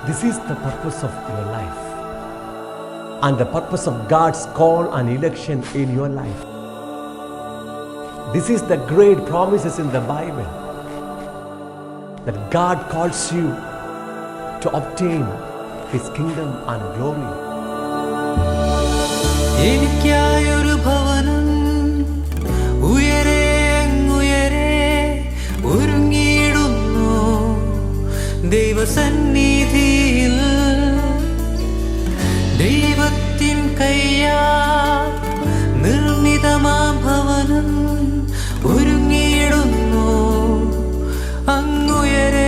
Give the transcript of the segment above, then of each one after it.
This is the purpose of your life and the purpose of God's call and election in your life. This is the great promises in the Bible that God calls you to obtain His kingdom and glory. എനിക്കായൊരു ഭവനം ഉയരെ അങ്ങുയരെ ഒരുങ്ങിയിടുന്നു ദൈവസന്നിധിയിൽ. ദൈവത്തിൻ കയ്യാൽ നിർമ്മിതമാം ഭവനം ഒരുങ്ങിയിടുന്നു അങ്ങുയരെ.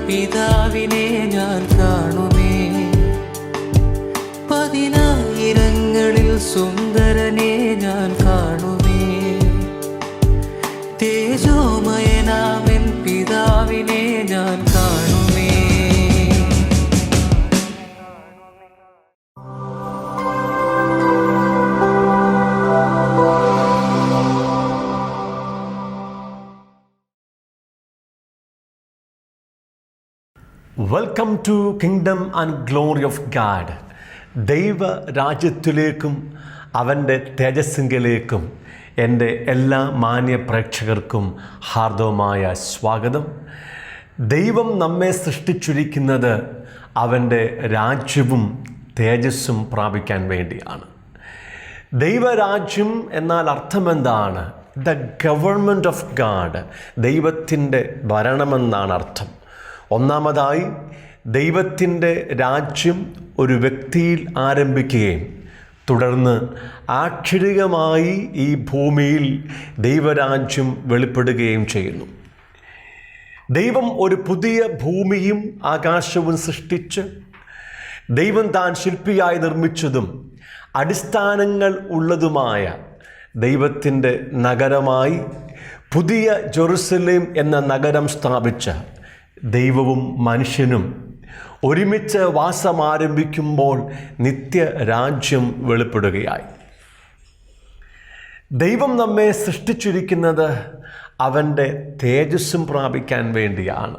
പിതാവിനെ ഞാൻ കാണുമേ, പതിനായിരങ്ങളിൽ സുന്ദരനെ ഞാൻ കാണുമേ. തേജോമയനാമൻ പിതാവിനെ ഞാൻ കാണുമേ. Welcome to kingdom and glory of God. ദൈവരാജ്യത്തിലേക്കും അവൻ്റെ തേജസ്സിങ്കലേക്കും എൻ്റെ എല്ലാ മാന്യ പ്രേക്ഷകർക്കും ഹാർദവമായ സ്വാഗതം. ദൈവം നമ്മെ സൃഷ്ടിച്ചിരിക്കുന്നത് അവൻ്റെ രാജ്യവും തേജസ്സും പ്രാപിക്കാൻ വേണ്ടിയാണ്. ദൈവരാജ്യം എന്നാൽ അർത്ഥമെന്താണ്? ദ ഗവൺമെൻറ് ഓഫ് ഗാഡ്, ദൈവത്തിൻ്റെ ഭരണമെന്നാണ് അർത്ഥം. ഒന്നാമതായി, ദൈവത്തിൻ്റെ രാജ്യം ഒരു വ്യക്തിയിൽ ആരംഭിക്കുകയും തുടർന്ന് ആക്ഷരികമായി ഈ ഭൂമിയിൽ ദൈവരാജ്യം വെളിപ്പെടുകയും ചെയ്യുന്നു. ദൈവം ഒരു പുതിയ ഭൂമിയും ആകാശവും സൃഷ്ടിച്ച് ദൈവം താൻ ശില്പിയായി നിർമ്മിച്ചതും അടിസ്ഥാനങ്ങൾ ഉള്ളതുമായ ദൈവത്തിൻ്റെ നഗരമായി പുതിയ ജെറുസലേം എന്ന നഗരം സ്ഥാപിച്ച ദൈവവും മനുഷ്യനും ഒരുമിച്ച് വാസം ആരംഭിക്കുമ്പോൾ നിത്യരാജ്യം വെളിപ്പെടുകയായി. ദൈവം നമ്മെ സൃഷ്ടിച്ചിരിക്കുന്നത് അവൻ്റെ തേജസ്സും പ്രാപിക്കാൻ വേണ്ടിയാണ്.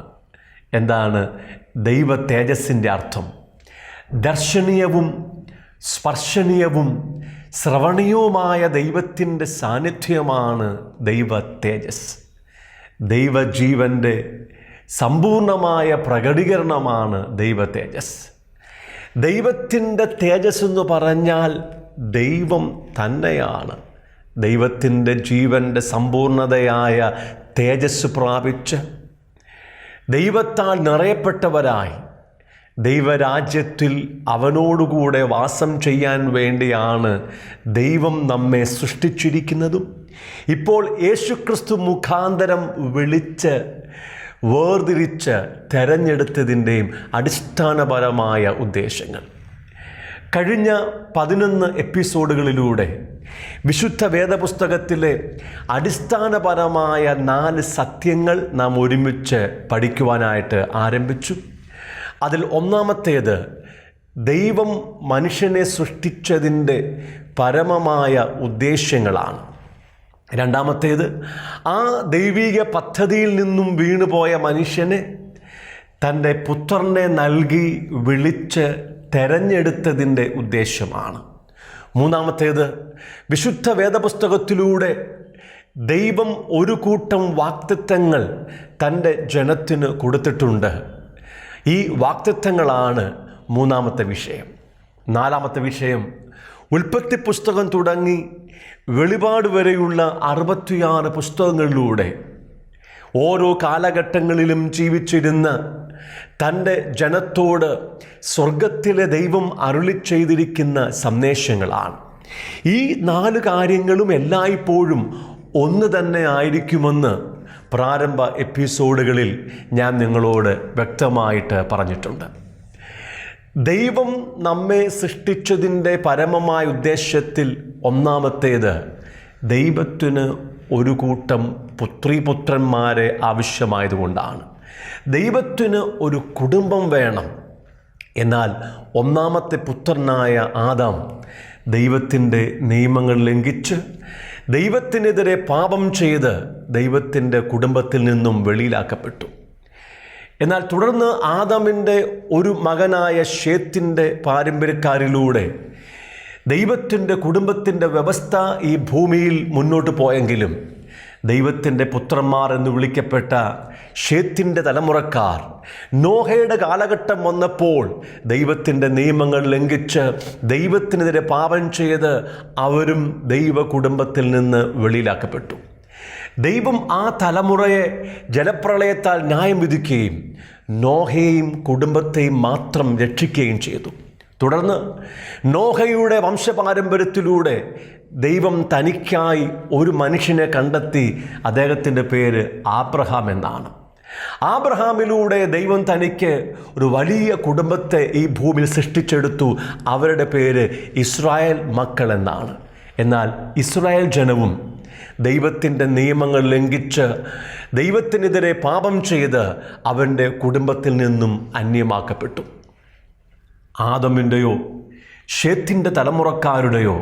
എന്താണ് ദൈവ തേജസ്സിൻ്റെ അർത്ഥം? ദർശനീയവും സ്പർശനീയവും ശ്രവണീയവുമായ ദൈവത്തിൻ്റെ സാന്നിധ്യമാണ് ദൈവ തേജസ്. ദൈവജീവൻ്റെ സമ്പൂർണമായ പ്രകടീകരണമാണ് ദൈവ തേജസ്. ദൈവത്തിൻ്റെ തേജസ് എന്ന് പറഞ്ഞാൽ ദൈവം തന്നെയാണ്. ദൈവത്തിൻ്റെ ജീവൻ്റെ സമ്പൂർണതയായ തേജസ് പ്രാപിച്ച് ദൈവത്താൽ നിറയപ്പെട്ടവരായി ദൈവരാജ്യത്തിൽ അവനോടുകൂടെ വാസം ചെയ്യാൻ വേണ്ടിയാണ് ദൈവം നമ്മെ സൃഷ്ടിച്ചിരിക്കുന്നതും ഇപ്പോൾ യേശുക്രിസ്തു മുഖാന്തരം വിളിച്ച് വേർതിരിച്ച് തെരഞ്ഞെടുത്തതിൻ്റെയും അടിസ്ഥാനപരമായ ഉദ്ദേശങ്ങൾ. കഴിഞ്ഞ 11 എപ്പിസോഡുകളിലൂടെ വിശുദ്ധ വേദപുസ്തകത്തിലെ അടിസ്ഥാനപരമായ 4 സത്യങ്ങൾ നാം ഒരുമിച്ച് പഠിക്കുവാനായിട്ട് ആരംഭിച്ചു. അതിൽ ഒന്നാമത്തേത് ദൈവം മനുഷ്യനെ സൃഷ്ടിച്ചതിൻ്റെ പരമമായ ഉദ്ദേശ്യങ്ങളാണ്. രണ്ടാമത്തേത് ആ ദൈവിക പദ്ധതിയിൽ നിന്നും വീണുപോയ മനുഷ്യനെ തൻ്റെ പുത്രനെ നൽകി വിളിച്ച് തെരഞ്ഞെടുത്തതിൻ്റെ ഉദ്ദേശ്യമാണ്. മൂന്നാമത്തേത് വിശുദ്ധ വേദപുസ്തകത്തിലൂടെ ദൈവം ഒരു കൂട്ടം വാഗ്ദത്തങ്ങൾ തൻ്റെ ജനത്തിന് കൊടുത്തിട്ടുണ്ട്. ഈ വാഗ്ദത്തങ്ങളാണ് മൂന്നാമത്തെ വിഷയം. നാലാമത്തെ വിഷയം ഉൽപ്പത്തി പുസ്തകം തുടങ്ങി വെളിപാട് വരെയുള്ള 66 പുസ്തകങ്ങളിലൂടെ ഓരോ കാലഘട്ടങ്ങളിലും ജീവിച്ചിരുന്ന തൻ്റെ ജനത്തോട് സ്വർഗത്തിലെ ദൈവം അരുളി ചെയ്തിരിക്കുന്ന സന്ദേശങ്ങളാണ്. ഈ 4 കാര്യങ്ങളും എല്ലായ്പ്പോഴും ഒന്ന് തന്നെ ആയിരിക്കുമെന്ന് പ്രാരംഭ എപ്പിസോഡുകളിൽ ഞാൻ നിങ്ങളോട് വ്യക്തമായിട്ട് പറഞ്ഞിട്ടുണ്ട്. ദൈവം നമ്മെ സൃഷ്ടിച്ചതിൻ്റെ പരമമായ ഉദ്ദേശത്തിൽ ഒന്നാമത്തേത് ദൈവത്തിന് ഒരു കൂട്ടം പുത്രീപുത്രന്മാരെ ആവശ്യമായതുകൊണ്ടാണ്. ദൈവത്തിന് ഒരു കുടുംബം വേണം. എന്നാൽ ഒന്നാമത്തെ പുത്രനായ ആദാം ദൈവത്തിൻ്റെ നിയമങ്ങൾ ലംഘിച്ച് ദൈവത്തിനെതിരെ പാപം ചെയ്ത് ദൈവത്തിൻ്റെ കുടുംബത്തിൽ നിന്നും വെളിയിലാക്കപ്പെട്ടു. എന്നാൽ തുടർന്ന് ആദാമിൻ്റെ ഒരു മകനായ ശേത്തിൻ്റെ പാരമ്പര്യക്കാരിലൂടെ ദൈവത്തിൻ്റെ കുടുംബത്തിൻ്റെ വ്യവസ്ഥ ഈ ഭൂമിയിൽ മുന്നോട്ട് പോയെങ്കിലും ദൈവത്തിൻ്റെ പുത്രന്മാർ എന്ന് വിളിക്കപ്പെട്ട ശേത്തിൻ്റെ തലമുറക്കാർ നോഹയുടെ കാലഘട്ടം വന്നപ്പോൾ ദൈവത്തിൻ്റെ നിയമങ്ങൾ ലംഘിച്ച് ദൈവത്തിനെതിരെ പാപം ചെയ്ത് അവരും ദൈവ കുടുംബത്തിൽ നിന്ന് വെളിയിലാക്കപ്പെട്ടു. ദൈവം ആ തലമുറയെ ജലപ്രളയത്താൽ ന്യായം വിധിക്കുകയും നോഹയെയും കുടുംബത്തെയും മാത്രം രക്ഷിക്കുകയും ചെയ്തു. തുടർന്ന് നോഹയുടെ വംശപാരമ്പര്യത്തിലൂടെ ദൈവം തനിക്കായി ഒരു മനുഷ്യനെ കണ്ടെത്തി. അദ്ദേഹത്തിൻ്റെ പേര് ആബ്രഹാം എന്നാണ്. ആബ്രഹാമിലൂടെ ദൈവം തനിക്ക് ഒരു വലിയ കുടുംബത്തെ ഈ ഭൂമിയിൽ സൃഷ്ടിച്ചെടുത്തു. അവരുടെ പേര് ഇസ്രായേൽ മക്കൾ എന്നാണ്. എന്നാൽ ഇസ്രായേൽ ജനവും ദൈവത്തിൻ്റെ നിയമങ്ങൾ ലംഘിച്ച് ദൈവത്തിനെതിരെ പാപം ചെയ്ത് അവൻ്റെ കുടുംബത്തിൽ നിന്നും അന്യമാക്കപ്പെട്ടു. ആദമിൻ്റെയോ ശേത്തിൻ്റെ തലമുറക്കാരുടെയോ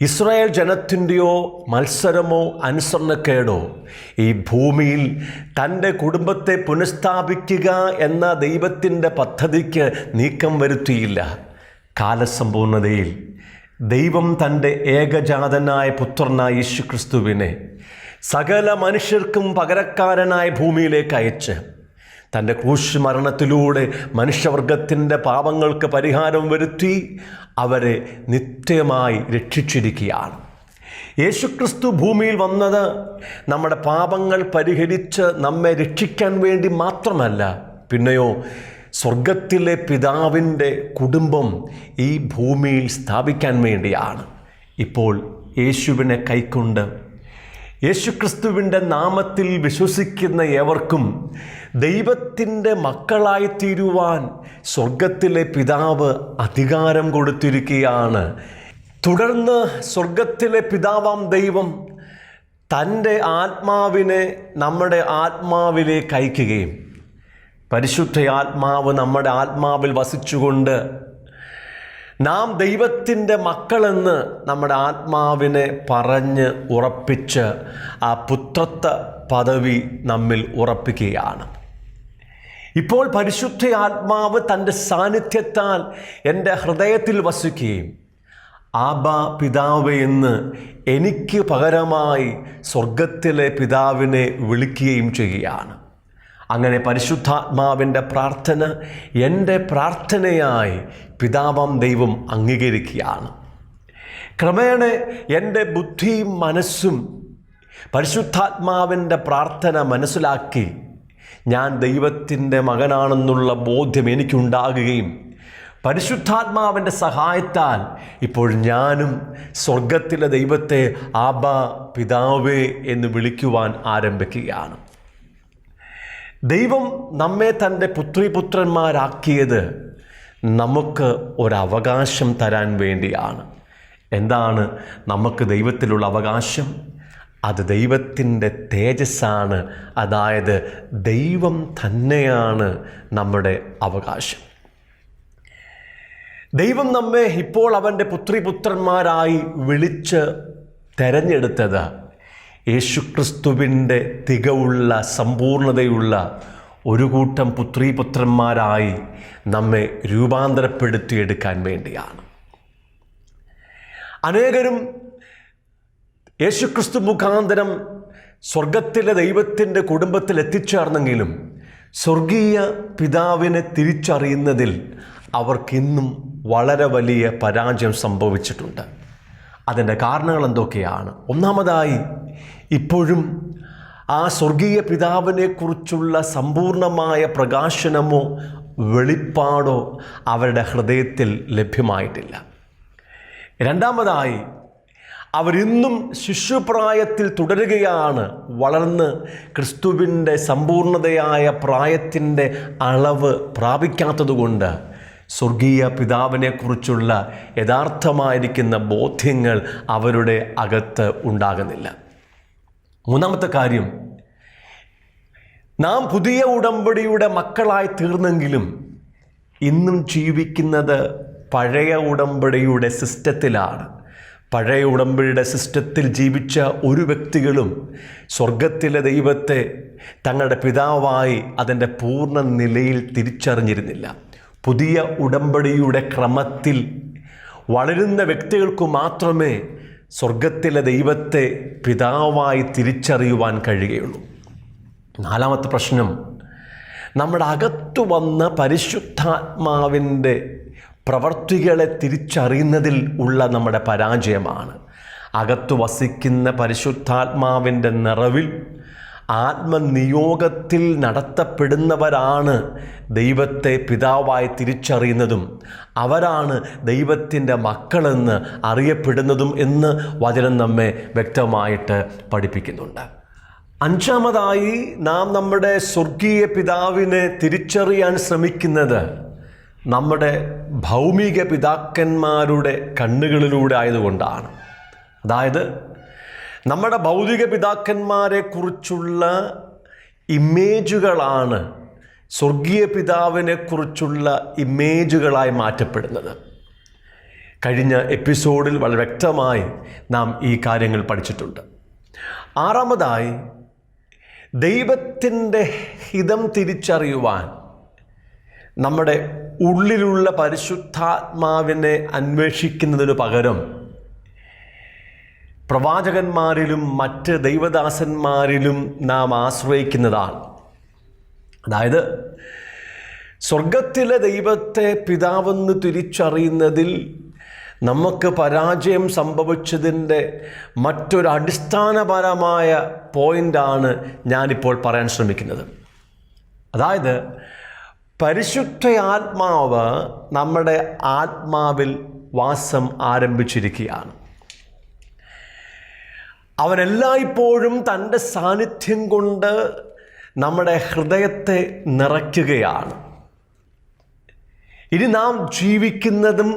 ഇസ്രായേൽ ജനത്തിൻ്റെയോ മത്സരമോ അനുസരണക്കേടോ ഈ ഭൂമിയിൽ തൻ്റെ കുടുംബത്തെ പുനഃസ്ഥാപിക്കുക എന്ന ദൈവത്തിൻ്റെ പദ്ധതിക്ക് നീക്കം വരുത്തിയില്ല. കാലസമ്പൂർണതയിൽ ദൈവം തൻ്റെ ഏകജാതനായ പുത്രനായ യേശുക്രിസ്തുവിനെ സകല മനുഷ്യർക്കും പകരക്കാരനായ ഭൂമിയിലേക്ക് അയച്ച് തൻ്റെ ക്രൂശ് മരണത്തിലൂടെ മനുഷ്യവർഗത്തിൻ്റെ പാപങ്ങൾക്ക് പരിഹാരം വരുത്തി അവരെ നിത്യമായി രക്ഷിച്ചിരിക്കുകയാണ്. യേശുക്രിസ്തു ഭൂമിയിൽ വന്നത് നമ്മുടെ പാപങ്ങൾ പരിഹരിച്ച് നമ്മെ രക്ഷിക്കാൻ വേണ്ടി മാത്രമല്ല, പിന്നെയോ സ്വർഗത്തിലെ പിതാവിൻ്റെ കുടുംബം ഈ ഭൂമിയിൽ സ്ഥാപിക്കാൻ വേണ്ടിയാണ്. ഇപ്പോൾ യേശുവിനെ കൈക്കൊണ്ട് യേശുക്രിസ്തുവിൻ്റെ നാമത്തിൽ വിശ്വസിക്കുന്ന ഏവർക്കും ദൈവത്തിൻ്റെ മക്കളായി തീരുവാൻ സ്വർഗത്തിലെ പിതാവ് അധികാരം കൊടുത്തിരിക്കുകയാണ്. തുടർന്ന് സ്വർഗത്തിലെ പിതാവാം ദൈവം തൻ്റെ ആത്മാവിനെ നമ്മുടെ ആത്മാവിലേക്ക് അയക്കുകയും പരിശുദ്ധ ആത്മാവ് നമ്മുടെ ആത്മാവിൽ വസിച്ചുകൊണ്ട് നാം ദൈവത്തിൻ്റെ മക്കളെന്ന് നമ്മുടെ ആത്മാവിനെ പറഞ്ഞ് ഉറപ്പിച്ച് ആ പുത്രത്വ പദവി നമ്മിൽ ഉറപ്പിക്കുകയാണ്. ഇപ്പോൾ പരിശുദ്ധ ആത്മാവ് തൻ്റെ സാന്നിധ്യത്താൽ എൻ്റെ ഹൃദയത്തിൽ വസിക്കുകയും ആബാ പിതാവേ എന്ന് എനിക്ക് പകരമായി സ്വർഗത്തിലെ പിതാവിനെ വിളിക്കുകയും ചെയ്യുകയാണ്. അങ്ങനെ പരിശുദ്ധാത്മാവിൻ്റെ പ്രാർത്ഥന എൻ്റെ പ്രാർത്ഥനയായി പിതാവാം ദൈവം അംഗീകരിക്കുകയാണ്. ക്രമേണ എൻ്റെ ബുദ്ധിയും മനസ്സും പരിശുദ്ധാത്മാവിൻ്റെ പ്രാർത്ഥന മനസ്സിലാക്കി ഞാൻ ദൈവത്തിൻ്റെ മകനാണെന്നുള്ള ബോധ്യം എനിക്കുണ്ടാകുകയും പരിശുദ്ധാത്മാവിൻ്റെ സഹായത്താൽ ഇപ്പോൾ ഞാനും സ്വർഗത്തിലെ ദൈവത്തെ ആബാ പിതാവേ എന്ന് വിളിക്കുവാൻ ആരംഭിക്കുകയാണ്. ദൈവം നമ്മെ തൻ്റെ പുത്രീപുത്രന്മാരാക്കിയത് നമുക്ക് ഒരവകാശം തരാൻ വേണ്ടിയാണ്. എന്താണ് നമുക്ക് ദൈവത്തിലുള്ള അവകാശം? അത് ദൈവത്തിൻ്റെ തേജസ്സാണ്. അതായത് ദൈവം തന്നെയാണ് നമ്മുടെ അവകാശം. ദൈവം നമ്മെ ഇപ്പോൾ അവൻ്റെ പുത്രീപുത്രന്മാരായി വിളിച്ച് തെരഞ്ഞെടുത്തത് യേശുക്രിസ്തുവിൻ്റെ തികവുള്ള സമ്പൂർണതയുള്ള ഒരു കൂട്ടം പുത്രീപുത്രന്മാരായി നമ്മെ രൂപാന്തരപ്പെടുത്തിയെടുക്കാൻ വേണ്ടിയാണ്. അനേകരും യേശുക്രിസ്തു മുഖാന്തരം സ്വർഗത്തിലെ ദൈവത്തിൻ്റെ കുടുംബത്തിൽ എത്തിച്ചേർന്നെങ്കിലും സ്വർഗീയ പിതാവിനെ തിരിച്ചറിയുന്നതിൽ അവർക്കിന്നും വളരെ വലിയ പരാജയം സംഭവിച്ചിട്ടുണ്ട്. അതിൻ്റെ കാരണങ്ങൾ എന്തൊക്കെയാണ്? ഒന്നാമതായി, ഇപ്പോഴും ആ സ്വർഗീയ പിതാവിനെക്കുറിച്ചുള്ള സമ്പൂർണമായ പ്രകാശനമോ വെളിപ്പാടോ അവരുടെ ഹൃദയത്തിൽ ലഭ്യമായിട്ടില്ല. രണ്ടാമതായി, അവരിന്നും ശിശുപ്രായത്തിൽ തുടരുകയാണ്. വളർന്ന് ക്രിസ്തുവിൻ്റെ സമ്പൂർണതയായ പ്രായത്തിൻ്റെ അളവ് പ്രാപിക്കാത്തതുകൊണ്ട് സ്വർഗീയ പിതാവിനെക്കുറിച്ചുള്ള യഥാർത്ഥമായിരിക്കുന്ന ബോധ്യങ്ങൾ അവരുടെ അകത്ത് ഉണ്ടാകുന്നില്ല. മൂന്നാമത്തെ കാര്യം, നാം പുതിയ ഉടമ്പടിയുടെ മക്കളായി തീർന്നെങ്കിലും ഇന്നും ജീവിക്കുന്നത് പഴയ ഉടമ്പടിയുടെ സിസ്റ്റത്തിലാണ്. പഴയ ഉടമ്പടിയുടെ സിസ്റ്റത്തിൽ ജീവിച്ച ഒരു വ്യക്തികളും സ്വർഗത്തിലെ ദൈവത്തെ തങ്ങളുടെ പിതാവായി അതിൻ്റെ പൂർണ്ണ നിലയിൽ തിരിച്ചറിഞ്ഞിരുന്നില്ല. പുതിയ ഉടമ്പടിയുടെ ക്രമത്തിൽ വളരുന്ന വ്യക്തികൾക്ക് മാത്രമേ സ്വർഗത്തിലെ ദൈവത്തെ പിതാവായി തിരിച്ചറിയുവാൻ കഴിയുകയുള്ളൂ. നാലാമത്തെ പ്രശ്നം, നമ്മുടെ അകത്തു വന്ന പരിശുദ്ധാത്മാവിൻ്റെ പ്രവർത്തികളെ തിരിച്ചറിയുന്നതിൽ ഉള്ള നമ്മുടെ പരാജയമാണ്. അകത്തു വസിക്കുന്ന പരിശുദ്ധാത്മാവിൻ്റെ നിറവിൽ ആത്മനിയോഗത്തിൽ നടത്തപ്പെടുന്നവരാണ് ദൈവത്തെ പിതാവായി തിരിച്ചറിയുന്നതും അവരാണ് ദൈവത്തിൻ്റെ മക്കളെന്ന് അറിയപ്പെടുന്നതും എന്ന് വചനം നമ്മെ വ്യക്തമായിട്ട് പഠിപ്പിക്കുന്നുണ്ട്. അഞ്ചാമതായി നാം നമ്മുടെ സ്വർഗീയ പിതാവിനെ തിരിച്ചറിയാൻ ശ്രമിക്കുന്നത് നമ്മുടെ ഭൗമിക പിതാക്കന്മാരുടെ കണ്ണുകളിലൂടെ ആയതുകൊണ്ടാണ്. അതായത് നമ്മുടെ ഭൗതിക പിതാക്കന്മാരെ കുറിച്ചുള്ള ഇമേജുകളാണ് സ്വർഗീയ പിതാവിനെ കുറിച്ചുള്ള ഇമേജുകളായി മാറ്റപ്പെടുന്നത്. കഴിഞ്ഞ എപ്പിസോഡിൽ വളരെ വ്യക്തമായി നാം ഈ കാര്യങ്ങൾ പഠിച്ചിട്ടുണ്ട്. ആറാമതായി, ദൈവത്തിൻ്റെ ഹിതം തിരിച്ചറിയുവാൻ നമ്മുടെ ഉള്ളിലുള്ള പരിശുദ്ധാത്മാവിനെ അന്വേഷിക്കുന്നതിനു പകരം പ്രവാചകന്മാരിലും മറ്റ് ദൈവദാസന്മാരിലും നാം ആശ്രയിക്കുന്നതാണ്. അതായത് സ്വർഗത്തിലെ ദൈവത്തെ പിതാവെന്ന് തിരിച്ചറിയുന്നതിൽ നമുക്ക് പരാജയം സംഭവിച്ചതിൻ്റെ മറ്റൊരു അടിസ്ഥാനപരമായ പോയിൻ്റാണ് ഞാനിപ്പോൾ പറയാൻ ശ്രമിക്കുന്നത്. അതായത് പരിശുദ്ധ നമ്മുടെ ആത്മാവിൽ വാസം ആരംഭിച്ചിരിക്കുകയാണ്. അവൻ എല്ലായ്പ്പോഴും തൻ്റെ സാന്നിധ്യം കൊണ്ട് നമ്മുടെ ഹൃദയത്തെ നിറയ്ക്കുകയാണ്. ഇനി നാം ജീവിക്കുന്നതും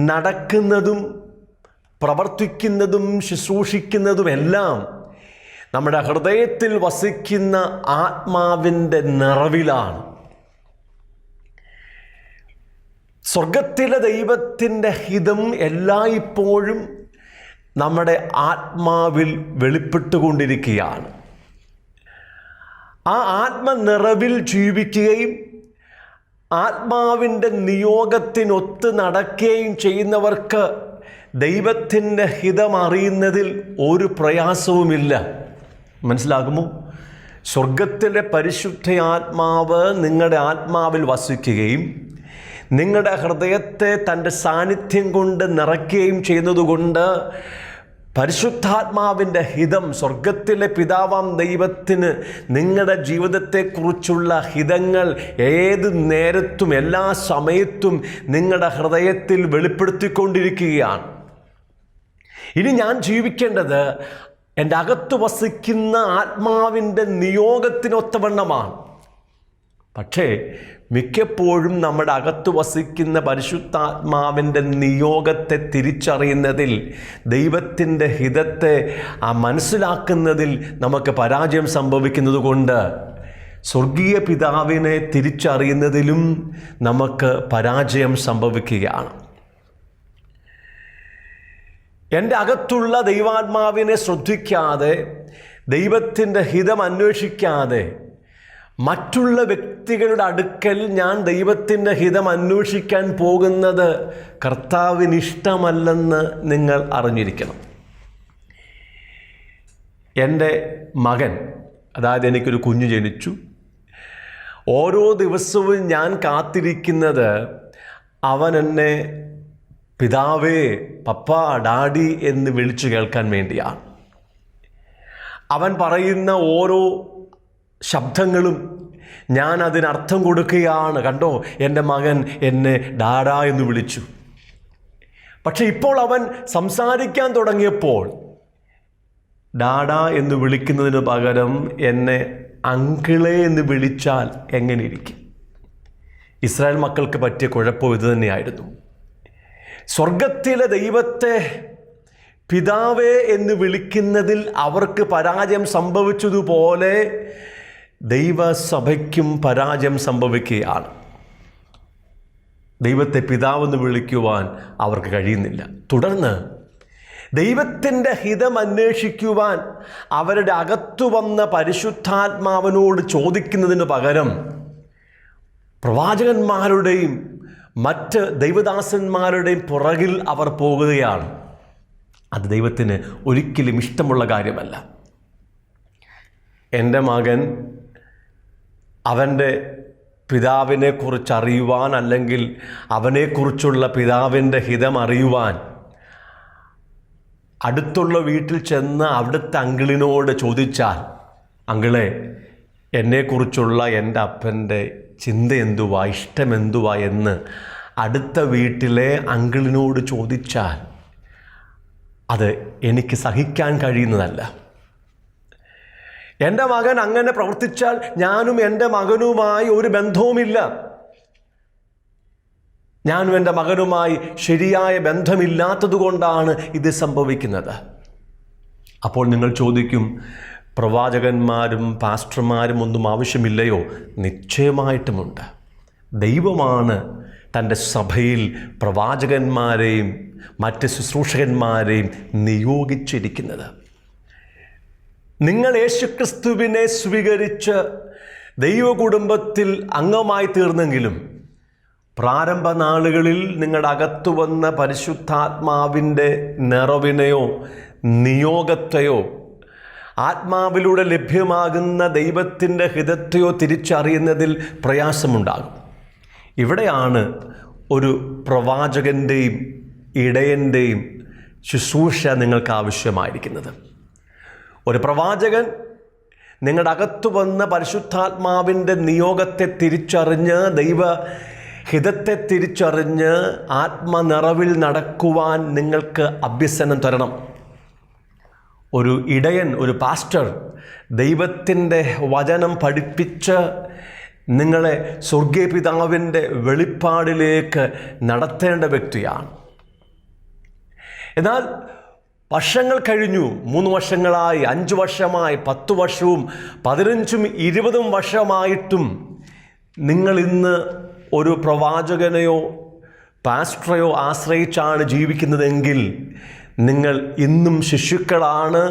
നടക്കുന്നതും പ്രവർത്തിക്കുന്നതും ശുശ്രൂഷിക്കുന്നതുമെല്ലാം നമ്മുടെ ഹൃദയത്തിൽ വസിക്കുന്ന ആത്മാവിൻ്റെ നിറവിലാണ്. സ്വർഗത്തിലെ ദൈവത്തിൻ്റെ ഹിതം എല്ലായ്പ്പോഴും നമ്മുടെ ആത്മാവിൽ വെളിപ്പെട്ടുകൊണ്ടിരിക്കുകയാണ്. ആ ആത്മനിറവിൽ ജീവിക്കുകയും ആത്മാവിൻ്റെ നിയോഗത്തിനൊത്ത് നടക്കുകയും ചെയ്യുന്നവർക്ക് ദൈവത്തിൻ്റെ ഹിതം അറിയുന്നതിൽ ഒരു പ്രയാസവുമില്ല. മനസ്സിലാകുമോ? സ്വർഗത്തിലെ പരിശുദ്ധ ആത്മാവ് നിങ്ങളുടെ ആത്മാവിൽ വസിക്കുകയും നിങ്ങളുടെ ഹൃദയത്തെ തൻ്റെ സാന്നിധ്യം കൊണ്ട് നിറയ്ക്കുകയും ചെയ്യുന്നതുകൊണ്ട് പരിശുദ്ധാത്മാവിൻ്റെ ഹിതം, സ്വർഗത്തിലെ പിതാവാം ദൈവത്തിന് നിങ്ങളുടെ ജീവിതത്തെക്കുറിച്ചുള്ള ഹിതങ്ങൾ ഏത് നേരത്തും എല്ലാ സമയത്തും നിങ്ങളുടെ ഹൃദയത്തിൽ വെളിപ്പെടുത്തിക്കൊണ്ടിരിക്കുകയാണ്. ഇനി ഞാൻ ജീവിക്കേണ്ടത് എൻ്റെ അകത്ത് വസിക്കുന്ന ആത്മാവിൻ്റെ നിയോഗത്തിനൊത്തവണ്ണമാണ്. പക്ഷേ മിക്കപ്പോഴും നമ്മുടെ അകത്ത് വസിക്കുന്ന പരിശുദ്ധാത്മാവിൻ്റെ നിയോഗത്തെ തിരിച്ചറിയുന്നതിൽ, ദൈവത്തിൻ്റെ ഹിതത്തെ മനസ്സിലാക്കുന്നതിൽ നമുക്ക് പരാജയം സംഭവിക്കുന്നത് കൊണ്ട് സ്വർഗീയ പിതാവിനെ തിരിച്ചറിയുന്നതിലും നമുക്ക് പരാജയം സംഭവിക്കുകയാണ്. എൻ്റെ അകത്തുള്ള ദൈവാത്മാവിനെ ശ്രദ്ധിക്കാതെ, ദൈവത്തിൻ്റെ ഹിതം അന്വേഷിക്കാതെ മറ്റുള്ള വ്യക്തികളുടെ അടുക്കൽ ഞാൻ ദൈവത്തിൻ്റെ ഹിതം അന്വേഷിക്കാൻ പോകുന്നത് കർത്താവിന് ഇഷ്ടമല്ലെന്ന് നിങ്ങൾ അറിഞ്ഞിരിക്കണം. എൻ്റെ മകൻ, അതായത് എനിക്കൊരു കുഞ്ഞ് ജനിച്ചു. ഓരോ ദിവസവും ഞാൻ കാത്തിരിക്കുന്നത് അവൻ എന്നെ പിതാവേ, പപ്പ, ഡാഡി എന്ന് വിളിച്ചു കേൾക്കാൻ വേണ്ടിയാണ്. അവൻ പറയുന്ന ഓരോ ശബ്ദങ്ങളും ഞാൻ അതിനർത്ഥം കൊടുക്കുകയാണ്. കണ്ടോ, എൻ്റെ മകൻ എന്നെ ഡാഡ എന്ന് വിളിച്ചു. പക്ഷെ ഇപ്പോൾ അവൻ സംസാരിക്കാൻ തുടങ്ങിയപ്പോൾ ഡാഡ എന്ന് വിളിക്കുന്നതിന് പകരം എന്നെ അങ്കിളെ എന്ന് വിളിച്ചാൽ എങ്ങനെ ഇരിക്കും? ഇസ്രായേൽ മക്കൾക്ക് പറ്റിയ കുഴപ്പം ഇത് തന്നെയായിരുന്നു. സ്വർഗത്തിലെ ദൈവത്തെ പിതാവേ എന്ന് വിളിക്കുന്നതിൽ അവർക്ക് പരാജയം സംഭവിച്ചതുപോലെ ദൈവസഭയ്ക്കും പരാജയം സംഭവിക്കുകയാണ്. ദൈവത്തെ പിതാവെന്ന് വിളിക്കുവാൻ അവർക്ക് കഴിയുന്നില്ല. തുടർന്ന് ദൈവത്തിൻ്റെ ഹിതം അന്വേഷിക്കുവാൻ അവരുടെ അകത്തു വന്ന പരിശുദ്ധാത്മാവിനോട് ചോദിക്കുന്നതിന് പകരം പ്രവാചകന്മാരുടെയും മറ്റ് ദൈവദാസന്മാരുടെയും പുറകിൽ അവർ പോകുകയാണ്. അത് ദൈവത്തിന് ഒരിക്കലും ഇഷ്ടമുള്ള കാര്യമല്ല. എൻ്റെ മകൻ അവൻ്റെ പിതാവിനെക്കുറിച്ച് അറിയുവാൻ, അല്ലെങ്കിൽ അവനെക്കുറിച്ചുള്ള പിതാവിൻ്റെ ഹിതം അറിയുവാൻ അടുത്തുള്ള വീട്ടിൽ ചെന്ന് അവിടുത്തെ അങ്കിളിനോട് ചോദിച്ചാൽ, അങ്കിളെ എന്നെക്കുറിച്ചുള്ള എൻ്റെ അപ്പൻ്റെ ചിന്ത എന്തുവാ, ഇഷ്ടമെന്തുവാ എന്ന് അടുത്ത വീട്ടിലെ അങ്കിളിനോട് ചോദിച്ചാൽ അത് എനിക്ക് സഹിക്കാൻ കഴിയുന്നതല്ല. എൻ്റെ മകൻ അങ്ങനെ പ്രവർത്തിച്ചാൽ ഞാനും എൻ്റെ മകനുമായി ഒരു ബന്ധവുമില്ല. ഞാനും എൻ്റെ മകനുമായി ശരിയായ ബന്ധമില്ലാത്തത് കൊണ്ടാണ് ഇത് സംഭവിക്കുന്നത്. അപ്പോൾ നിങ്ങൾ ചോദിക്കും, പ്രവാചകന്മാരും പാസ്റ്റർമാരും ഒന്നും ആവശ്യമില്ലയോ? നിശ്ചയമായിട്ടുമുണ്ട്. ദൈവമാണ് തൻ്റെ സഭയിൽ പ്രവാചകന്മാരെയും മറ്റ് ശുശ്രൂഷകന്മാരെയും നിയോഗിച്ചിരിക്കുന്നത്. നിങ്ങൾ യേശുക്രിസ്തുവിനെ സ്വീകരിച്ച് ദൈവകുടുംബത്തിൽ അംഗമായി തീർന്നെങ്കിലും പ്രാരംഭ നാളുകളിൽ നിങ്ങളുടെ അകത്തു വന്ന പരിശുദ്ധാത്മാവിൻ്റെ നിറവിനെയോ നിയോഗത്തെയോ ആത്മാവിലൂടെ ലഭ്യമാകുന്ന ദൈവത്തിൻ്റെ ഹിതത്തെയോ തിരിച്ചറിയുന്നതിൽ പ്രയാസമുണ്ടാകും. ഇവിടെയാണ് ഒരു പ്രവാചകൻ്റെയും ഇടയൻ്റെയും ശുശ്രൂഷ നിങ്ങൾക്ക് ആവശ്യമായിരിക്കുന്നത്. ഒരു പ്രവാചകൻ നിങ്ങളുടെ അകത്തു വന്ന പരിശുദ്ധാത്മാവിൻ്റെ നിയോഗത്തെ തിരിച്ചറിഞ്ഞ് ദൈവഹിതത്തെ തിരിച്ചറിഞ്ഞ് ആത്മനിറവിൽ നടക്കുവാൻ നിങ്ങൾക്ക് അഭ്യസനം തരണം. ഒരു ഇടയൻ, ഒരു പാസ്റ്റർ ദൈവത്തിൻ്റെ വചനം പഠിപ്പിച്ച് നിങ്ങളെ സ്വർഗീയ പിതാവിൻ്റെ വെളിപ്പാടിലേക്ക് നടത്തേണ്ട വ്യക്തിയാണ്. എന്നാൽ വർഷങ്ങൾ കഴിഞ്ഞു, 3 വർഷങ്ങളായി, 5 വർഷമായി, 10 വർഷവും 15ഉം 20ഉം വർഷമായിട്ടും നിങ്ങൾ ഇന്ന് ഒരു പ്രവാചകനെയോ പാസ്റ്ററെയോ ആശ്രയിച്ചാണ് ജീവിക്കുന്നതെങ്കിൽ നിങ്ങൾ ഇന്നും ശിശുക്കളാണ്.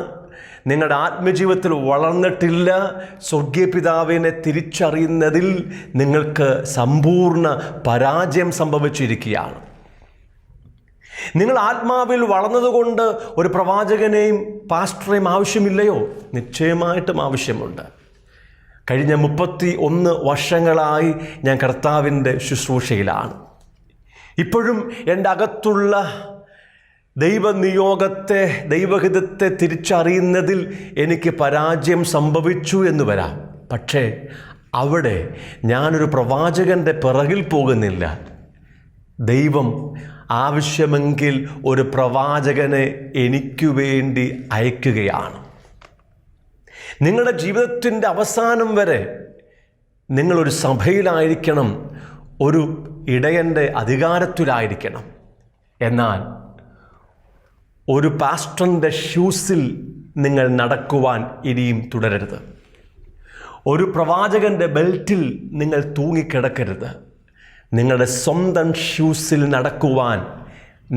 നിങ്ങളുടെ ആത്മജീവിതത്തിൽ വളർന്നിട്ടില്ല. സ്വർഗീയ പിതാവിനെ തിരിച്ചറിയുന്നതിൽ നിങ്ങൾക്ക് സമ്പൂർണ്ണ പരാജയം സംഭവിച്ചിരിക്കുകയാണ്. നിങ്ങൾ ആത്മാവിൽ വളർന്നതുകൊണ്ട് ഒരു പ്രവാചകനെയും പാസ്റ്ററെയും ആവശ്യമില്ലയോ? നിശ്ചയമായിട്ടും ആവശ്യമുണ്ട്. കഴിഞ്ഞ 31 വർഷങ്ങളായി ഞാൻ കർത്താവിൻ്റെ ശുശ്രൂഷയിലാണ്. ഇപ്പോഴും എൻ്റെ അകത്തുള്ള ദൈവനിയോഗത്തെ, ദൈവഹിതത്തെ തിരിച്ചറിയുന്നതിൽ എനിക്ക് പരാജയം സംഭവിച്ചു എന്ന് വരാം. പക്ഷേ അവിടെ ഞാനൊരു പ്രവാചകൻ്റെ പിറകിൽ പോകുന്നില്ല. ദൈവം ആവശ്യമെങ്കിൽ ഒരു പ്രവാചകനെ എനിക്ക് വേണ്ടി അയക്കുകയാണ്. നിങ്ങളുടെ ജീവിതത്തിൻ്റെ അവസാനം വരെ നിങ്ങളൊരു സഭയിലായിരിക്കണം, ഒരു ഇടയൻ്റെ അധികാരത്തിലായിരിക്കണം. എന്നാൽ ഒരു പാസ്റ്ററിൻ്റെ ഷൂസിൽ നിങ്ങൾ നടക്കുവാൻ ഇനിയും തുടരരുത്. ഒരു പ്രവാചകൻ്റെ ബെൽറ്റിൽ നിങ്ങൾ തൂങ്ങിക്കിടക്കരുത്. നിങ്ങളുടെ സ്വന്തം ഷൂസിൽ നടക്കുവാൻ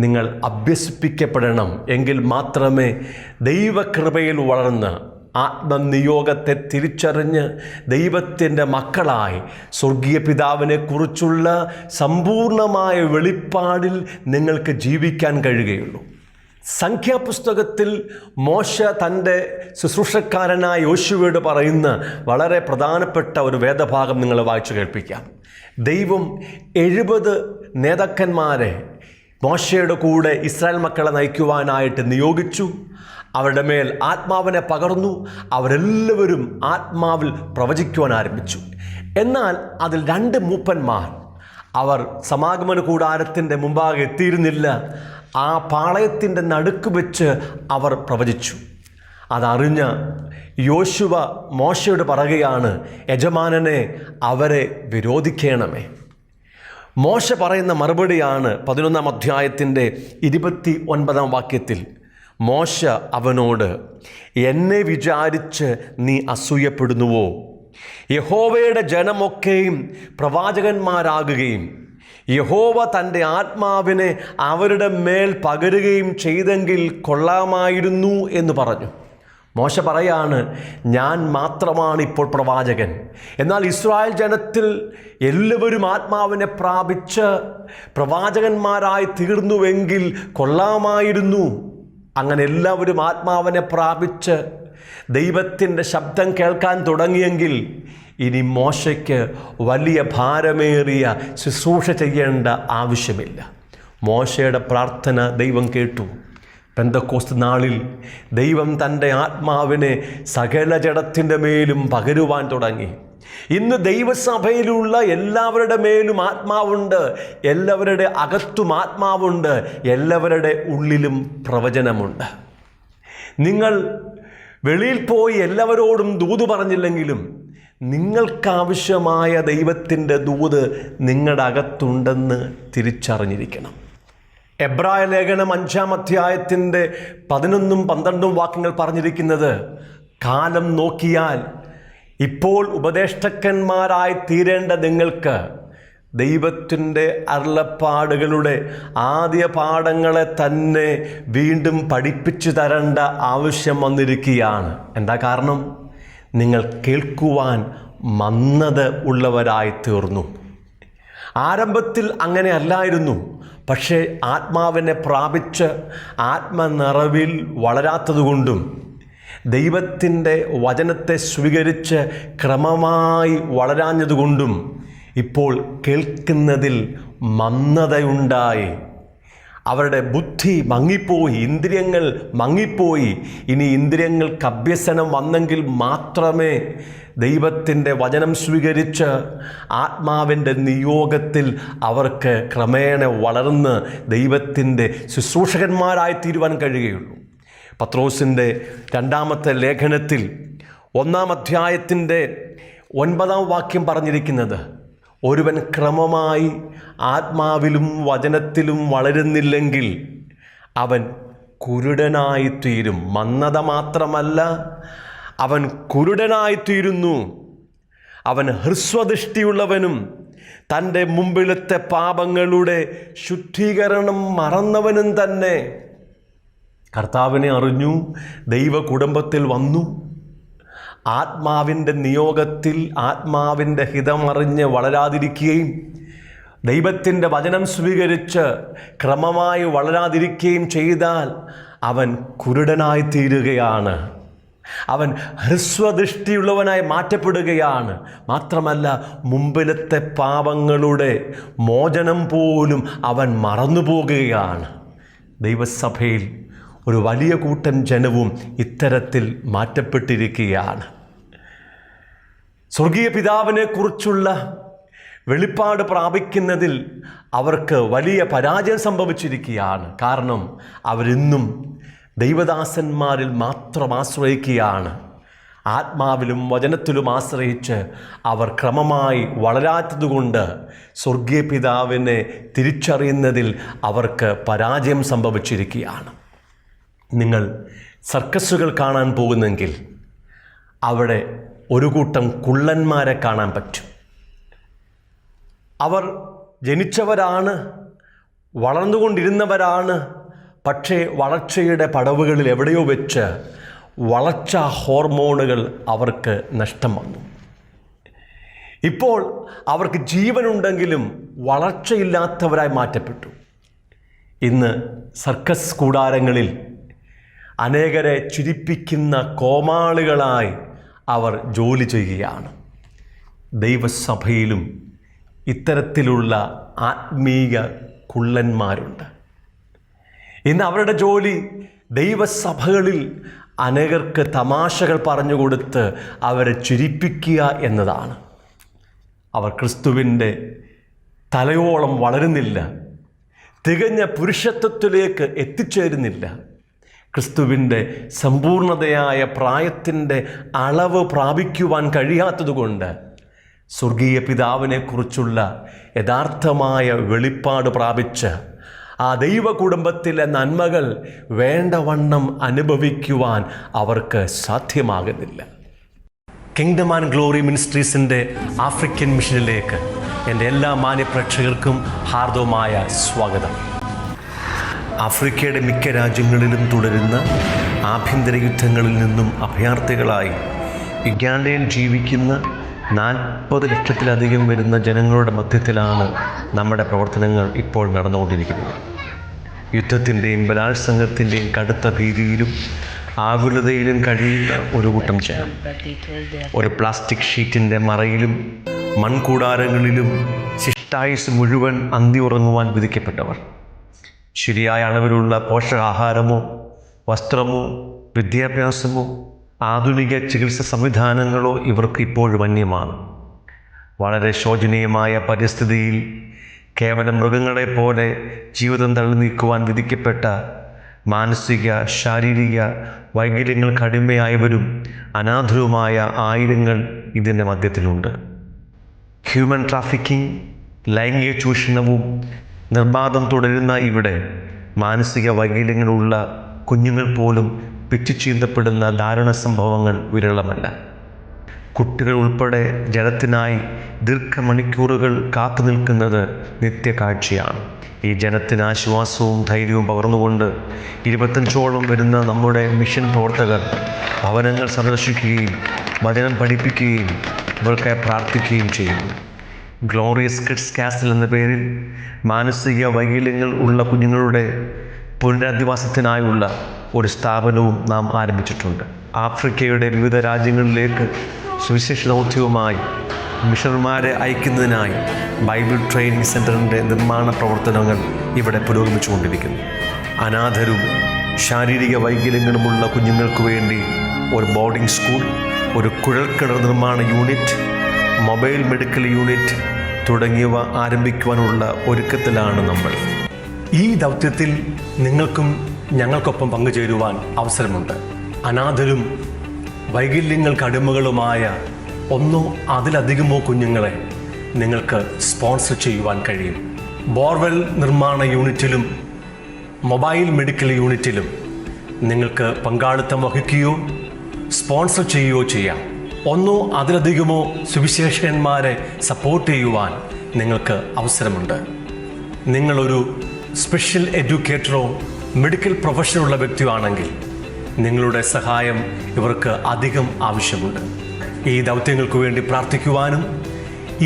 നിങ്ങൾ അഭ്യസിപ്പിക്കപ്പെടണം. എങ്കിൽ മാത്രമേ ദൈവകൃപയിൽ വളർന്ന് ആത്മനിയോഗത്തെ തിരിച്ചറിഞ്ഞ് ദൈവത്തിൻ്റെ മക്കളായി സ്വർഗീയ പിതാവിനെക്കുറിച്ചുള്ള സമ്പൂർണമായ വെളിപ്പാടിൽ നിങ്ങൾക്ക് ജീവിക്കാൻ കഴിയുകയുള്ളൂ. സംഖ്യാപുസ്തകത്തിൽ മോശ തൻ്റെ ശുശ്രൂഷക്കാരനായ യോശുവയോട് പറയുന്ന വളരെ പ്രധാനപ്പെട്ട ഒരു വേദഭാഗം നിങ്ങൾ വായിച്ചു കേൾപ്പിക്കാം. ദൈവം 70 നേതാക്കന്മാരെ മോശയുടെ കൂടെ ഇസ്രായേൽ മക്കളെ നയിക്കുവാനായിട്ട് നിയോഗിച്ചു. അവരുടെ മേൽ ആത്മാവിനെ പകർന്നു. അവരെല്ലാവരും ആത്മാവിൽ പ്രവചിക്കുവാൻ ആരംഭിച്ചു. എന്നാൽ അതിൽ 2 മൂപ്പന്മാർ അവർ സമാഗമന കൂടാരത്തിൻ്റെ മുമ്പാകെ എത്തിയിരുന്നില്ല. ആ പാളയത്തിൻ്റെ നടുക്ക് വെച്ച് അവർ പ്രവചിച്ചു. അതറിഞ്ഞ യോശുവ മോശയോട് പറയുകയാണ്, യജമാനനെ അവരെ വിരോധിക്കണമേ. മോശ പറയുന്ന മറുപടിയാണ് 11-ാം അധ്യായത്തിൻ്റെ 29-ാം വാക്യത്തിൽ. മോശ അവനോട്, എന്നെ വിചാരിച്ച് നീ അസൂയപ്പെടുന്നുവോ? യഹോവയുടെ ജനമൊക്കെയും പ്രവാചകന്മാരാകുകയും യഹോവ തൻ്റെ ആത്മാവിനെ അവരുടെ മേൽ പകരുകയും ചെയ്തെങ്കിൽ കൊള്ളാമായിരുന്നു എന്ന് പറഞ്ഞു. മോശ പറയാണ്, ഞാൻ മാത്രമാണ് ഇപ്പോൾ പ്രവാചകൻ, എന്നാൽ ഇസ്രായേൽ ജനത്തിൽ എല്ലാവരും ആത്മാവിനെ പ്രാപിച്ച് പ്രവാചകന്മാരായി തീർന്നുവെങ്കിൽ കൊള്ളാമായിരുന്നു. അങ്ങനെ എല്ലാവരും ആത്മാവിനെ പ്രാപിച്ച് ദൈവത്തിൻ്റെ ശബ്ദം കേൾക്കാൻ തുടങ്ങിയെങ്കിൽ ഇനി മോശയ്ക്ക് വലിയ ഭാരമേറിയ ശുശ്രൂഷ ചെയ്യേണ്ട ആവശ്യമില്ല. മോശയുടെ പ്രാർത്ഥന ദൈവം കേട്ടു. പെന്തക്കോസ്ത് നാളിൽ ദൈവം തൻ്റെ ആത്മാവിനെ സകല ജഡത്തിൻ്റെ മേലും പകരുവാൻ തുടങ്ങി. ഇന്ന് ദൈവസഭയിലുള്ള എല്ലാവരുടെ മേലും ആത്മാവുണ്ട്, എല്ലാവരുടെ അകത്തും ആത്മാവുണ്ട്, എല്ലാവരുടെ ഉള്ളിലും പ്രവചനമുണ്ട്. നിങ്ങൾ വെളിയിൽ പോയി എല്ലാവരോടും ദൂത് പറഞ്ഞില്ലെങ്കിലും നിങ്ങൾക്കാവശ്യമായ ദൈവത്തിൻ്റെ ദൂത് നിങ്ങളുടെ അകത്തുണ്ടെന്ന് തിരിച്ചറിഞ്ഞിരിക്കണം. എബ്രായ ലേഖനം 5-ാം അധ്യായത്തിൻ്റെ 11-12 വാക്യങ്ങൾ പറഞ്ഞിരിക്കുന്നത്, കാലം നോക്കിയാൽ ഇപ്പോൾ ഉപദേഷ്ടക്കന്മാരായി തീരേണ്ട നിങ്ങൾക്ക് ദൈവത്തിൻ്റെ അരുളപ്പാടുകളുടെ ആദ്യ പാഠങ്ങളെ തന്നെ വീണ്ടും പഠിപ്പിച്ചു തരേണ്ട ആവശ്യം വന്നിരിക്കുകയാണ്. എന്താ കാരണം? നിങ്ങൾ കേൾക്കുവാൻ മന്ദത ഉള്ളവരായി തീർന്നു. ആരംഭത്തിൽ അങ്ങനെ അല്ലായിരുന്നു. പക്ഷേ ആത്മാവിനെ പ്രാപിച്ച് ആത്മനിറവിൽ വളരാത്തതുകൊണ്ടും ദൈവത്തിൻ്റെ വചനത്തെ സ്വീകരിച്ച് ക്രമമായി വളരാഞ്ഞതുകൊണ്ടും ഇപ്പോൾ കേൾക്കുന്നതിൽ മന്ദതയുണ്ടായി. അവരുടെ ബുദ്ധി മങ്ങിപ്പോയി, ഇന്ദ്രിയങ്ങൾ മങ്ങിപ്പോയി. ഇനി ഇന്ദ്രിയങ്ങൾക്ക് അഭ്യസനം വന്നെങ്കിൽ മാത്രമേ ദൈവത്തിൻ്റെ വചനം സ്വീകരിച്ച് ആത്മാവിൻ്റെ നിയോഗത്തിൽ അവർക്ക് ക്രമേണ വളർന്ന് ദൈവത്തിൻ്റെ ശുശ്രൂഷകന്മാരായി തീരുവാൻ കഴിയുകയുള്ളൂ. പത്രോസിൻ്റെ 2-ാമത്തെ ലേഖനത്തിൽ 1-ാം അധ്യായത്തിൻ്റെ 9-ാം വാക്യം പറഞ്ഞിരിക്കുന്നത്, ഒരുവൻ ക്രമമായി ആത്മാവിലും വചനത്തിലും വളരുന്നില്ലെങ്കിൽ അവൻ കുരുടനായിത്തീരും. മന്ദത മാത്രമല്ല, അവൻ കുരുടനായിത്തീരുന്നു. അവൻ ഹ്രസ്വദൃഷ്ടിയുള്ളവനും തൻ്റെ മുമ്പിലത്തെ പാപങ്ങളുടെ ശുദ്ധീകരണം മറന്നവനും തന്നെ. കർത്താവിനെ അറിഞ്ഞു, ദൈവ കുടുംബത്തിൽ വന്നു, ആത്മാവിൻ്റെ നിയോഗത്തിൽ ആത്മാവിൻ്റെ ഹിതമറിഞ്ഞ് വളരാതിരിക്കുകയും ദൈവത്തിൻ്റെ വചനം സ്വീകരിച്ച് ക്രമമായി വളരാതിരിക്കുകയും ചെയ്താൽ അവൻ കുരുടനായി തീരുകയാണ്. അവൻ ഹ്രസ്വദൃഷ്ടിയുള്ളവനായി മാറ്റപ്പെടുകയാണ്. മാത്രമല്ല, മുമ്പിലത്തെ പാപങ്ങളുടെ മോചനം പോലും അവൻ മറന്നുപോകുകയാണ്. ദൈവസഭയിൽ ഒരു വലിയ കൂട്ടം ജനവും ഇത്തരത്തിൽ മാറ്റപ്പെട്ടിരിക്കുകയാണ്. സ്വർഗീയ പിതാവിനെ കുറിച്ചുള്ള വെളിപ്പാട് പ്രാപിക്കുന്നതിൽ അവർക്ക് വലിയ പരാജയം സംഭവിച്ചിരിക്കുകയാണ്. കാരണം അവരിന്നും ദൈവദാസന്മാരിൽ മാത്രം ആശ്രയിക്കുകയാണ്. ആത്മാവിലും വചനത്തിലും ആശ്രയിച്ച് അവർ ക്രമമായി വളരാത്തതുകൊണ്ട് സ്വർഗീയ പിതാവിനെ തിരിച്ചറിയുന്നതിൽ അവർക്ക് പരാജയം സംഭവിച്ചിരിക്കുകയാണ്. നിങ്ങൾ സർക്കസുകൾ കാണാൻ പോകുന്നെങ്കിൽ അവിടെ ഒരു കൂട്ടം കുള്ളന്മാരെ കാണാൻ പറ്റും. അവർ ജനിച്ചവരാണ്, വളർന്നുകൊണ്ടിരുന്നവരാണ്. പക്ഷേ വളർച്ചയുടെ പടവുകളിൽ എവിടെയോ വെച്ച് വളർച്ചാ ഹോർമോണുകൾ അവർക്ക് നഷ്ടം വന്നു. ഇപ്പോൾ അവർക്ക് ജീവനുണ്ടെങ്കിലും വളർച്ചയില്ലാത്തവരായി മാറ്റപ്പെട്ടു. ഇന്ന് സർക്കസ് കൂടാരങ്ങളിൽ അനേകരെ ചിരിപ്പിക്കുന്ന കോമാളികളായി അവർ ജോലി ചെയ്യുകയാണ്. ദൈവസഭയിലും ഇത്തരത്തിലുള്ള ആത്മീയ കുള്ളന്മാരുണ്ട്. ഇന്ന് അവരുടെ ജോലി ദൈവസഭകളിൽ അനേകർക്ക് തമാശകൾ പറഞ്ഞുകൊടുത്ത് അവരെ ചിരിപ്പിക്കുക എന്നതാണ്. അവർ ക്രിസ്തുവിൻ്റെ തലയോളം വളരുന്നില്ല. തികഞ്ഞ പുരുഷത്വത്തിലേക്ക് എത്തിച്ചേരുന്നില്ല. ക്രിസ്തുവിൻ്റെ സമ്പൂർണതയായ പ്രായത്തിൻ്റെ അളവ് പ്രാപിക്കുവാൻ കഴിയാത്തതുകൊണ്ട് സ്വർഗീയ പിതാവിനെക്കുറിച്ചുള്ള യഥാർത്ഥമായ വെളിപ്പാട് പ്രാപിച്ച് ആ ദൈവ കുടുംബത്തിലെ നന്മകൾ വേണ്ടവണ്ണം അനുഭവിക്കുവാൻ അവർക്ക് സാധ്യമാകുന്നില്ല. കിങ്ഡം ആൻഡ് ഗ്ലോറി മിനിസ്ട്രീസിൻ്റെ ആഫ്രിക്കൻ മിഷനിലേക്ക് എൻ്റെ എല്ലാ മാന്യപ്രേക്ഷകർക്കും ഹാർദവമായ സ്വാഗതം. ആഫ്രിക്കയുടെ മിക്ക രാജ്യങ്ങളിലും തുടരുന്ന ആഭ്യന്തര യുദ്ധങ്ങളിൽ നിന്നും അഭയാർത്ഥികളായി ഉഗാണ്ടയിൽ ജീവിക്കുന്ന 40 ലക്ഷത്തിലധികം വരുന്ന ജനങ്ങളുടെ മധ്യത്തിലാണ് നമ്മുടെ പ്രവർത്തനങ്ങൾ ഇപ്പോൾ നടന്നുകൊണ്ടിരിക്കുന്നത്. യുദ്ധത്തിൻ്റെയും ബലാത്സംഗത്തിൻ്റെയും കടുത്ത ഭീതിയിലും ആകുലതയിലും കഴിയുന്ന ഒരു കൂട്ടം ജനം ഒരു പ്ലാസ്റ്റിക് ഷീറ്റിൻ്റെ മറയിലും മൺകൂടാരങ്ങളിലും ശിഷ്ടായുസ് മുഴുവൻ അന്തി ഉറങ്ങുവാൻ വിധിക്കപ്പെട്ടവർ. ശരിയായ അളവിലുള്ള പോഷകാഹാരമോ വസ്ത്രമോ വിദ്യാഭ്യാസമോ ആധുനിക ചികിത്സ സംവിധാനങ്ങളോ ഇവർക്ക് ഇപ്പോഴും അന്യമാണ്. വളരെ ശോചനീയമായ പരിസ്ഥിതിയിൽ കേവലം മൃഗങ്ങളെപ്പോലെ ജീവിതം തള്ളി നീക്കുവാൻ വിധിക്കപ്പെട്ട മാനസിക ശാരീരിക വൈകല്യങ്ങൾക്ക് അടിമയായവരും അനാഥരുമായ ആയിരങ്ങൾ ഇതിൻ്റെ മധ്യത്തിലുണ്ട്. ഹ്യൂമൻ ട്രാഫിക്കിംഗ്, ലൈംഗിക ചൂഷണവും നിർബാധം തുടരുന്ന ഇവിടെ മാനസിക വൈകല്യങ്ങളുള്ള കുഞ്ഞുങ്ങൾ പോലും പിച്ചുചീന്തപ്പെടുന്ന ദാരുണ സംഭവങ്ങൾ വിരളമല്ല. കുട്ടികൾ ഉൾപ്പെടെ ജലത്തിനായി ദീർഘമണിക്കൂറുകൾ കാത്തു നിൽക്കുന്നത് നിത്യകാഴ്ചയാണ്. ഈ ജനത്തിന് ആശ്വാസവും ധൈര്യവും പകർന്നുകൊണ്ട് 25ഓളം വരുന്ന നമ്മുടെ മിഷൻ പ്രവർത്തകർ ഭവനങ്ങൾ സന്ദർശിക്കുകയും വചനം പഠിപ്പിക്കുകയും ഇവർക്കായി പ്രാർത്ഥിക്കുകയും ചെയ്യുന്നു. ഗ്ലോറിയസ് കിഡ്സ് കാസിൽ എന്ന പേരിൽ മാനസിക വൈകല്യങ്ങൾ ഉള്ള കുഞ്ഞുങ്ങളുടെ പുനരധിവാസത്തിനായുള്ള ഒരു സ്ഥാപനവും നാം ആരംഭിച്ചിട്ടുണ്ട്. ആഫ്രിക്കയുടെ വിവിധ രാജ്യങ്ങളിലേക്ക് സുവിശേഷ ദൗത്യവുമായി മിഷണർമാരെ അയക്കുന്നതിനായി ബൈബിൾ ട്രെയിനിങ് സെൻ്ററിൻ്റെ നിർമ്മാണ പ്രവർത്തനങ്ങൾ ഇവിടെ പുരോഗമിച്ചുകൊണ്ടിരിക്കുന്നു. അനാഥരും ശാരീരിക വൈകല്യങ്ങളുമുള്ള കുഞ്ഞുങ്ങൾക്ക് വേണ്ടി ഒരു ബോർഡിംഗ് സ്കൂൾ, ഒരു കുഴൽക്കിണർ നിർമ്മാണ യൂണിറ്റ്, മൊബൈൽ മെഡിക്കൽ യൂണിറ്റ് തുടങ്ങിയവ ആരംഭിക്കുവാനുള്ള ഒരുക്കത്തിലാണ് നമ്മൾ. ഈ ദൗത്യത്തിൽ നിങ്ങൾക്കും ഞങ്ങൾക്കൊപ്പം പങ്കുചേരുവാൻ അവസരമുണ്ട്. അനാഥരും വൈകല്യങ്ങൾക്ക് അടിമകളുമായ ഒന്നോ അതിലധികമോ കുഞ്ഞുങ്ങളെ നിങ്ങൾക്ക് സ്പോൺസർ ചെയ്യുവാൻ കഴിയും. ബോർവെൽ നിർമ്മാണ യൂണിറ്റിലും മൊബൈൽ മെഡിക്കൽ യൂണിറ്റിലും നിങ്ങൾക്ക് പങ്കാളിത്തം വഹിക്കുകയോ സ്പോൺസർ ചെയ്യുകയോ ചെയ്യാം. ഒന്നോ അതിലധികമോ സുവിശേഷകന്മാരെ സപ്പോർട്ട് ചെയ്യുവാൻ നിങ്ങൾക്ക് അവസരമുണ്ട്. നിങ്ങളൊരു സ്പെഷ്യൽ എഡ്യൂക്കേറ്ററോ മെഡിക്കൽ പ്രൊഫഷനുള്ള വ്യക്തിയാണെങ്കിൽ നിങ്ങളുടെ സഹായം ഇവർക്ക് അധികം ആവശ്യമുണ്ട്. ഈ ദൗത്യങ്ങൾക്ക് വേണ്ടി പ്രാർത്ഥിക്കുവാനും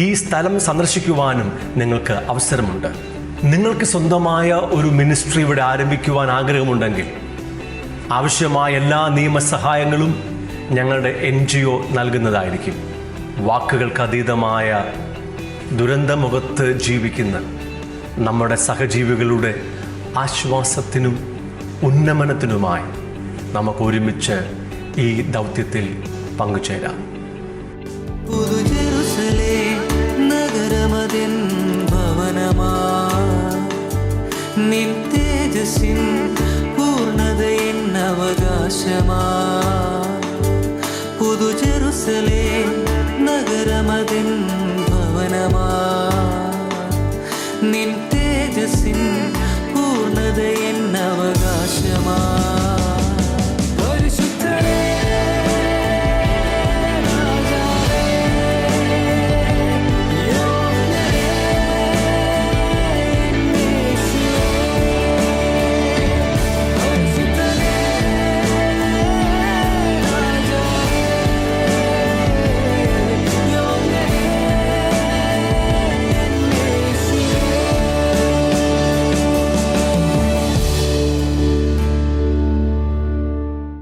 ഈ സ്ഥലം സന്ദർശിക്കുവാനും നിങ്ങൾക്ക് അവസരമുണ്ട്. നിങ്ങൾക്ക് സ്വന്തമായ ഒരു മിനിസ്ട്രി ഇവിടെ ആരംഭിക്കുവാൻ ആഗ്രഹമുണ്ടെങ്കിൽ ആവശ്യമായ എല്ലാ നിയമസഹായങ്ങളും ഞങ്ങളുടെ NGO നൽകുന്നതായിരിക്കും. വാക്കുകൾക്ക് അതീതമായ ദുരന്തമുഖത്ത് ജീവിക്കുന്ന നമ്മുടെ സഹജീവികളുടെ ആശ്വാസത്തിനും ഉന്നമനത്തിനുമായി നമുക്ക് ഒരുമിച്ച് ഈ ദൗത്യത്തിൽ പങ്കുചേരാം. നഗരമതിൻ ഭവനമാ നിൻ തേജസ്സിൻ പൂർണ്ണതയിൻ അവകാശമാ. പുതു ജെറുസലേം നഗരമതിൻ ഭവനമാ നിൻ തേജസ്സിൻ